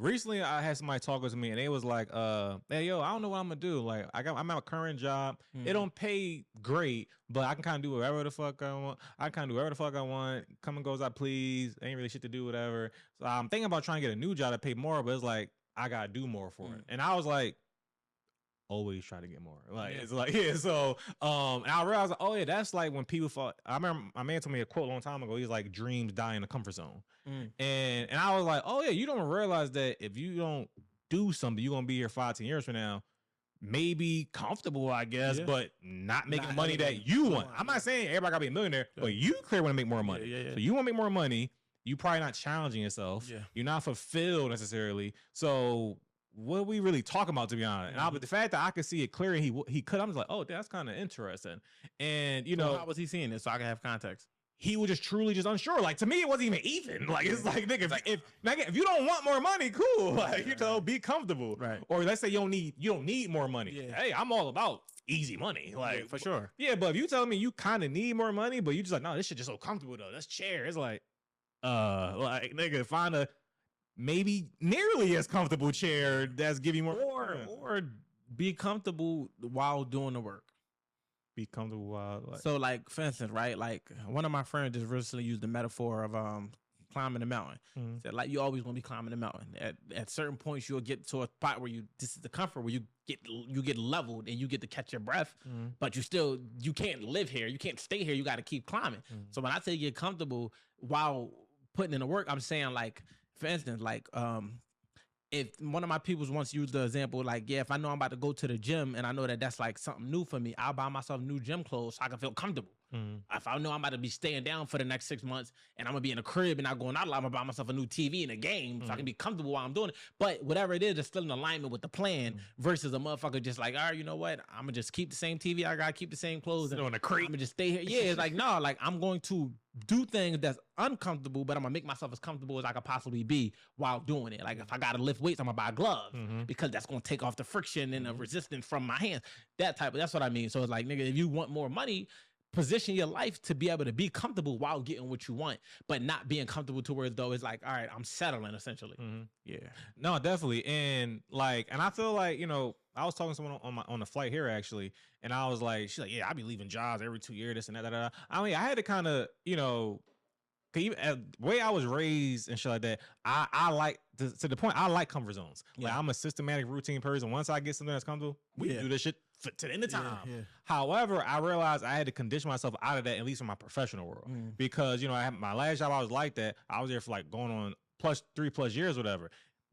Recently I had somebody talk with me and they was like, hey yo, I don't know what I'm gonna do. Like I'm at a current job. It don't pay great, but I can kind of do whatever the fuck I want. Come and go as I please. Ain't really shit to do, whatever. So I'm thinking about trying to get a new job that pay more, but it's like I gotta do more for it. And I was like, always try to get more. Like it's like, yeah. So and I realized, oh yeah, that's like when people thought. I remember my man told me a quote a long time ago. He's like, dreams die in the comfort zone. And I was like, oh yeah, you don't realize that if you don't do something, you're gonna be here 5-10 years from now, maybe comfortable, I guess, but not making money that you want. I'm not saying everybody gotta be a millionaire, but you clearly want to make more money. So you want to make more money. You probably not challenging yourself. You're not fulfilled necessarily. So what are we really talking about, to be honest? And but the fact that I could see it clearly, he could. I'm just like, oh, that's kind of interesting. And you know, how was he seeing it? So I can have context. He was just truly just unsure. Like to me, it wasn't even. Like it's like, nigga, if you don't want more money, cool. Like you know, be comfortable. Right. Or let's say you don't need more money. Hey, I'm all about easy money. Like for sure. Yeah, but if you tell me you kind of need more money, but you just like, no, this shit just so comfortable though. This chair. It's like nigga, find a maybe nearly as comfortable chair that's giving more, or be comfortable while doing the work. Be comfortable while, like, so like for instance, right? Like one of my friends just recently used the metaphor of climbing the mountain. Said like you always want to be climbing the mountain. At certain points you'll get to a spot where this is the comfort where you get leveled and you get to catch your breath, but you can't live here. You can't stay here. You got to keep climbing. So when I say get comfortable while putting in the work, I'm saying like, for instance, like if one of my peoples once used the example, like, yeah, if I know I'm about to go to the gym and I know that that's like something new for me, I'll buy myself new gym clothes so I can feel comfortable. If I know I'm about to be staying down for the next 6 months and I'm gonna be in a crib and not going out a lot, I'm gonna buy myself a new TV and a game so I can be comfortable while I'm doing it. But whatever it is, it's still in alignment with the plan versus a motherfucker just like, all right, you know what? I'm gonna just keep the same TV I got, keep the same clothes, and on a crate. I'm gonna just stay here. Yeah, it's like, no, like I'm going to do things that's uncomfortable, but I'm gonna make myself as comfortable as I could possibly be while doing it. Like if I gotta lift weights, I'm gonna buy gloves because that's gonna take off the friction and the resistance from my hands. That's what I mean. So it's like, nigga, if you want more money, position your life to be able to be comfortable while getting what you want, but not being comfortable to where though it's like, all right, I'm settling essentially. Yeah. No, definitely. And like, and I feel like, you know, I was talking to someone on the flight here actually, and I was like, she's like, yeah, I be leaving jobs every 2 years, this and that. I mean, I had to kind of, you know, the way I was raised and shit like that, I like to the point I like comfort zones. Like I'm a systematic routine person. Once I get something that's comfortable, we do this shit to the end of time. However, I realized I had to condition myself out of that, at least in my professional world, because you know, I had my last job, I was like that. I was there for like going on 3+ years, whatever.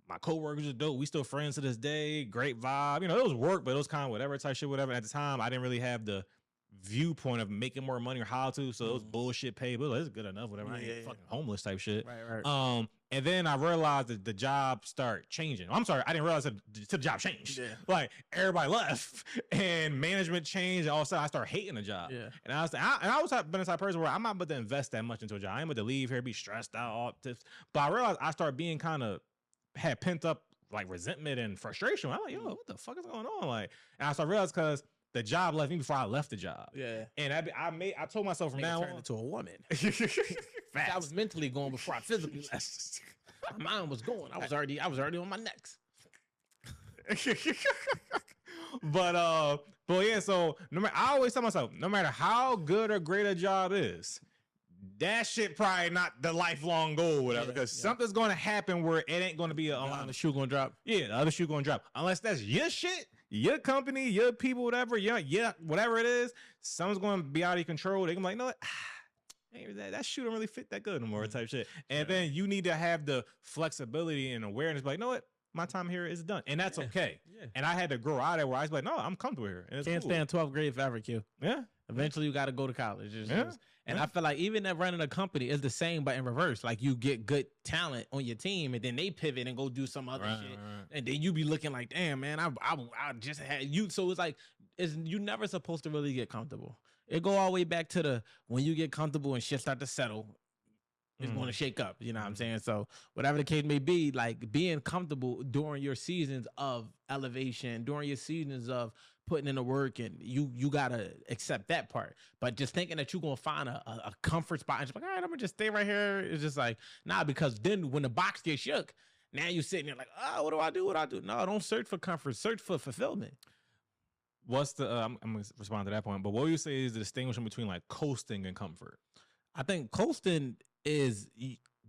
My coworkers are dope. We still friends to this day. Great vibe. You know, it was work, but it was kind of whatever type shit, whatever. At the time, I didn't really have the viewpoint of making more money or how to. So it was bullshit pay, but it's good enough, whatever. I ain't fucking homeless type shit. Right. And then I realized that the job started changing. I'm sorry, I didn't realize that the job changed. Like everybody left and management changed. And all of a sudden I started hating the job. And I was been the type of person where I'm not about to invest that much into a job. I ain't about to leave here, be stressed out, all this. But I realized I started being had pent up like resentment and frustration. I'm like, yo, what the fuck is going on? Like, and I started realizing because the job left me before I left the job. And I told myself from now on into a woman. I was mentally going before I physically left. My mind was going. I was already on my next. but yeah, so I always tell myself, no matter how good or great a job is, that shit probably not the lifelong goal, whatever, because something's going to happen where it ain't going to be the shoe going to drop. Yeah, the other shoe going to drop. Unless that's your shit, your company, your people, whatever, whatever it is, something's going to be out of your control. They're going to be like, no, that shoe don't really fit that good no more, type shit. And then you need to have the flexibility and awareness, like, you know what? My time here is done. And that's okay. And I had to grow out of it where I was like, no, I'm comfortable here. And Can't stand 12th grade forever, Q. Yeah. Eventually, you got to go to college. I feel like even that running a company is the same, but in reverse. Like you get good talent on your team, and then they pivot and go do some other shit, and then you be looking like, damn, man, I just had you. So it's like you never supposed to really get comfortable. It go all the way back to when you get comfortable and shit start to settle. It's going to shake up, you know what I'm saying? So whatever the case may be, like being comfortable during your seasons of elevation, during your seasons of putting in the work, and you gotta accept that part. But just thinking that you're gonna find a comfort spot and just like, all right, I'm gonna just stay right here. It's just like, nah, because then when the box gets shook, now you're sitting there like, oh, what do I do? What do I do? No, don't search for comfort. Search for fulfillment. What's the? I'm gonna respond to that point. But what would you say is the distinction between like coasting and comfort? I think coasting is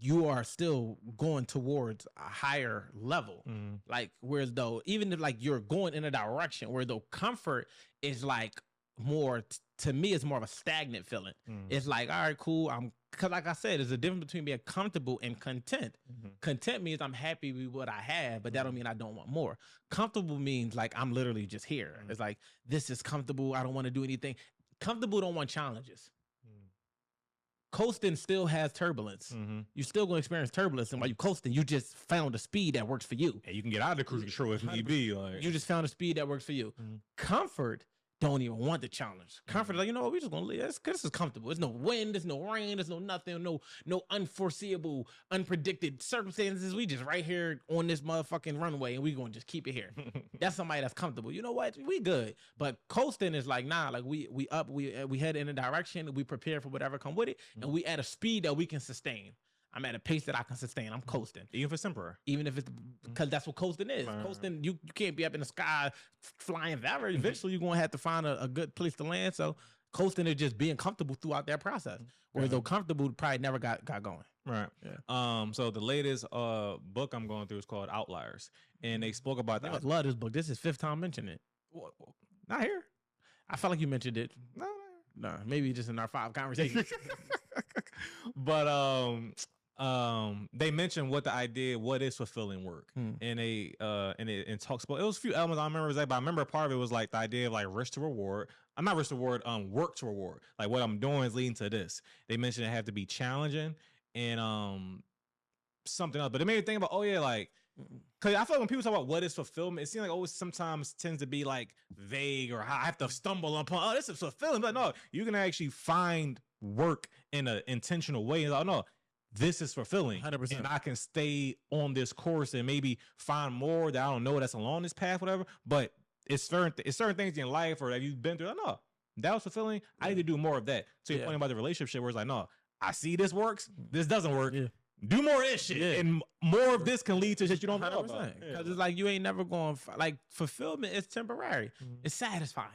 you are still going towards a higher level. Like, whereas though, even if like you're going in a direction where though comfort is like more, to me, it's more of a stagnant feeling. It's like, all right, cool. Because like I said, there's a difference between being comfortable and content. Content means I'm happy with what I have, but that don't mean I don't want more. Comfortable means like I'm literally just here. It's like, this is comfortable. I don't want to do anything. Comfortable don't want challenges. Coasting still has turbulence. You still gonna experience turbulence, and while you coasting, you just found a speed that works for you. And you can get out of the cruise control if need be. Like, you just found a speed that works for you. Comfort don't even want the challenge. Comfort, like, you know what, we just gonna live. This is comfortable. There's no wind, there's no rain, there's no nothing, no unforeseeable, unpredicted circumstances. We just right here on this motherfucking runway, and we gonna just keep it here. That's somebody that's comfortable. You know what? We good. But coasting is like, nah, like we head in a direction, we prepare for whatever come with it, and we at a speed that we can sustain. I'm at a pace that I can sustain. I'm coasting. Even if it's temporary. Even if it's, because that's what coasting is. Coasting, you can't be up in the sky flying forever. Eventually, you're going to have to find a good place to land. So coasting is just being comfortable throughout that process. Whereas though comfortable probably never got going. Right. Yeah. So the latest book I'm going through is called Outliers. And they spoke about that. I love this book. This is fifth time mentioning it. Not here. I felt like you mentioned it. No, maybe just in our 5 conversations. But they mentioned what is fulfilling work, and it talks about, it was a few elements I remember, but I remember part of it was like the idea of like risk to reward. I'm not risk to reward, work to reward. Like what I'm doing is leading to this. They mentioned it had to be challenging and something else, but it made me think about, like, because I feel like when people talk about what is fulfillment, it seems like always sometimes tends to be like vague, or I have to stumble upon, this is fulfilling. But no, you can actually find work in an intentional way. And like, no, this is fulfilling. 100%. And I can stay on this course and maybe find more that I don't know that's along this path, whatever. But it's certain things in your life or that you've been through. Like, no, that was fulfilling. I need to do more of that. So you're pointing about the relationship where it's like, no, I see this works. This doesn't work. Do more of this shit, and more of this can lead to shit you don't know about. Because it's like you ain't never going, like, fulfillment is temporary. It's satisfying.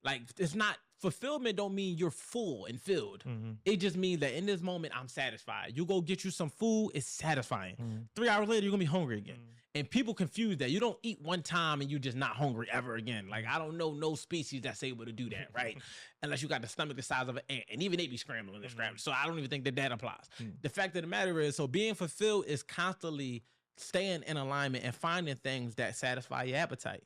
Like, it's not, fulfillment don't mean you're full and filled. It just means that in this moment, I'm satisfied. You go get you some food, it's satisfying. 3 hours later, you're gonna be hungry again. And people confuse that. You don't eat one time and you just not hungry ever again. Like, I don't know no species that's able to do that, right? Unless you got the stomach the size of an ant. And even they be scrambling and scrambling. So I don't even think that applies. The fact of the matter is, so being fulfilled is constantly staying in alignment and finding things that satisfy your appetite.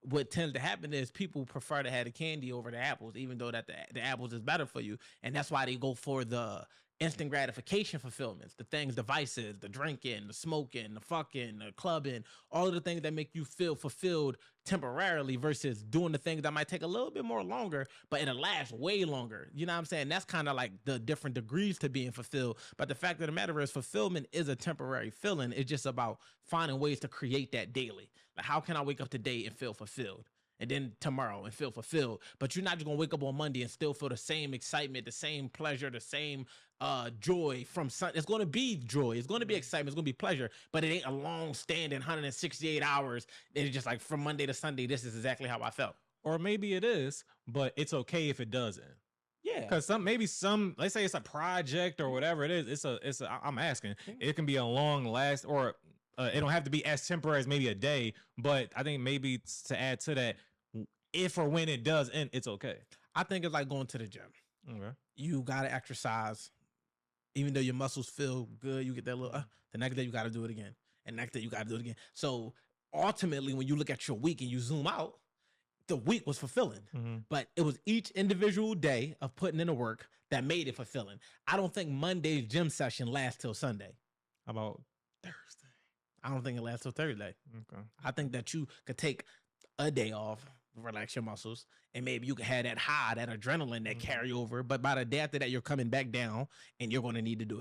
What tends to happen is people prefer to have the candy over the apples, even though that the apples is better for you. And that's why they go for the instant gratification fulfillments, the things, the vices, the drinking, the smoking, the fucking, the clubbing, all of the things that make you feel fulfilled temporarily versus doing the things that might take a little bit more longer, but it'll last way longer. You know what I'm saying? That's kind of like the different degrees to being fulfilled. But the fact of the matter is, fulfillment is a temporary feeling. It's just about finding ways to create that daily. Like, how can I wake up today and feel fulfilled? And then tomorrow and feel fulfilled. But you're not just gonna wake up on Monday and still feel the same excitement, the same pleasure, the same joy from Sunday. It's gonna be joy, it's gonna be excitement, it's gonna be pleasure, but it ain't a long standing 168 hours. It's just like from Monday to Sunday, this is exactly how I felt. Or maybe it is, but it's okay if it doesn't. Yeah, because let's say it's a project or whatever it is. I'm asking, it can be a long last, or it don't have to be as temporary as maybe a day, but I think maybe to add to that, if or when it does end, it's okay. I think it's like going to the gym. Okay. You got to exercise. Even though your muscles feel good, you get that little, the next day you got to do it again. And next day you got to do it again. So ultimately, when you look at your week and you zoom out, the week was fulfilling. But it was each individual day of putting in the work that made it fulfilling. I don't think Monday's gym session lasts till Sunday. How about Thursday? I don't think it lasts till Thursday. Okay. I think that you could take a day off, relax your muscles, and maybe you can have that high, that adrenaline, that carry over. But by the day after that, you're coming back down, and you're going to need to do